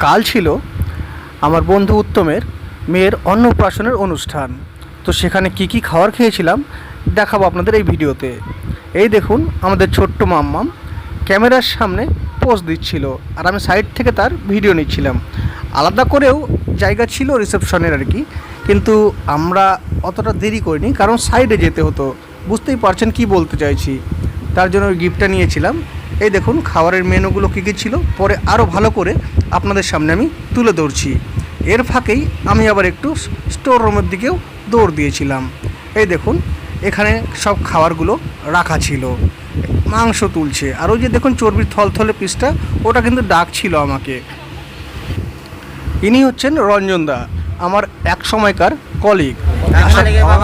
কাল ছিল আমার বন্ধু উত্তমের মেয়ের অন্নপ্রাশনের অনুষ্ঠান। তো সেখানে কি খাবার খেয়েছিলাম দেখাবো আপনাদের এই ভিডিওতে। এই দেখুন আমাদের ছোট্ট মাম্মাম ক্যামেরার সামনে পোজ দিচ্ছিল আর আমি সাইড থেকে তার ভিডিও নিচ্ছিলাম। আলাদা করেও জায়গা ছিল রিসেপশনের আর কি, কিন্তু আমরা অতটা দেরি করিনি কারণ সাইডে যেতে হতো। বুঝতেই পারছেন কি বলতে চাইছি, তার জন্য ওই গিফটটা নিয়েছিলাম। এই দেখুন খাবারের মেনুগুলো কী ছিল, পরে আরও ভালো করে আপনাদের সামনে আমি তুলে ধরছি। এর ফাঁকেই আমি আবার একটু স্টোর রুমের দিকেও দৌড় দিয়েছিলাম। এই দেখুন এখানে সব খাবারগুলো রাখা ছিল, মাংস তুলছে, আর ওই যে দেখুন চর্বির থলথলে পিসটা, ওটা কিন্তু ডাকছিল আমাকে। ইনি হচ্ছেন রঞ্জনদা, আমার এক সময়কার কলিগ।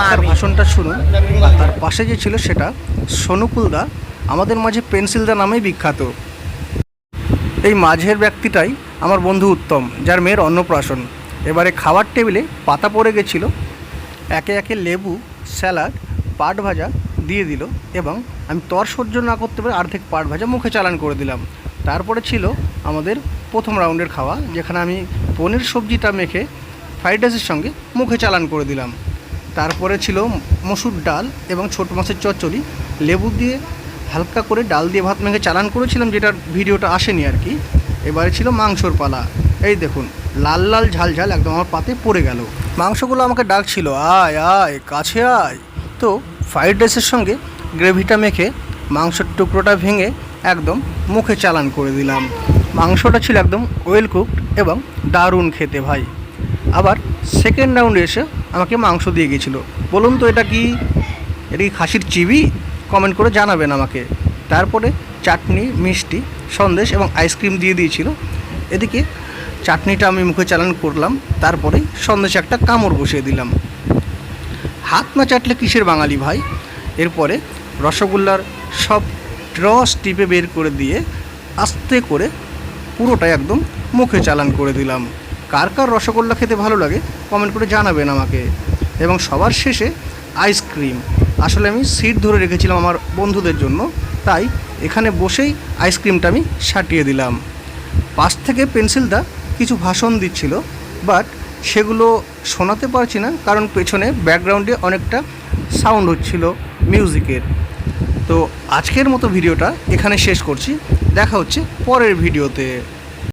তার ভাষণটা শুনুন। আর তার পাশে যে ছিল সেটা সোনুকুলদা, আমাদের মাঝে পেন্সিলদা নামেই বিখ্যাত। এই মাঝের ব্যক্তিটাই আমার বন্ধু উত্তম, যার মেয়ের অন্নপ্রাশন। এবারে খাবার টেবিলে পাতা পড়ে গেছিল, একে একে লেবু, স্যালাড, পাট ভাজা দিয়ে দিল এবং আমি তর সহ্য না করতে পেরে অর্ধেক পাট ভাজা মুখে চালান করে দিলাম। তারপরে ছিল আমাদের প্রথম রাউন্ডের খাওয়া, যেখানে আমি পনির সবজিটা মেখে ফ্রাইড রাইসের সঙ্গে মুখে চালান করে দিলাম। তারপরে ছিল মসুর ডাল এবং ছোট মাছের চচ্চড়ি, লেবু দিয়ে হালকা করে ডাল দিয়ে ভাত মেখে চালান করেছিলাম, যেটার ভিডিওটা আসেনি আর কি। এবারে ছিল মাংসর পালা। এই দেখুন লাল লাল ঝাল ঝাল একদম আমার পাতে পড়ে গেল। মাংসগুলো আমাকে ডাকছিল, আয় আয় কাছে আয়। তো ফ্রাইড রাইসের সঙ্গে গ্রেভিটা মেখে মাংসের টুকরোটা ভেঙে একদম মুখে চালান করে দিলাম। মাংসটা ছিল একদম ওয়েল কুকড এবং দারুণ খেতে ভাই। আবার সেকেন্ড রাউন্ডে এসে আমাকে মাংস দিয়ে গেছিলো। বলুন তো এটা কি খাসির চিবি? কমেন্ট করে জানাবেন আমাকে। তারপরে চাটনি, মিষ্টি, সন্দেশ এবং আইসক্রিম দিয়ে দিয়েছিল। এদিকে চাটনিটা আমি মুখে চালান করলাম, তারপরে সন্দেশে একটা কামড় বসিয়ে দিলাম। হাত না চাটলে কিসের বাঙালি ভাই। এরপরে রসগোল্লার সব রস টিপে বের করে দিয়ে আস্তে করে পুরোটাই একদম মুখে চালান করে দিলাম। কার কার রসগোল্লা খেতে ভালো লাগে কমেন্ট করে জানাবেন আমাকে। এবং সবার শেষে আইসক্রিম। আসলে আমি সিট ধরে রেখেছিলাম আমার বন্ধুদের জন্য, তাই এখানে বসেই আইসক্রিমটা আমি সাটিয়ে দিলাম। পাশ থেকে পেন্সিলদা কিছু ভাষণ দিচ্ছিল, বাট সেগুলো শোনাতে পারছি না কারণ পেছনে ব্যাকগ্রাউন্ডে অনেকটা সাউন্ড হচ্ছিল মিউজিকের। তো আজকের মতো ভিডিওটা এখানে শেষ করছি, দেখা হচ্ছে পরের ভিডিওতে।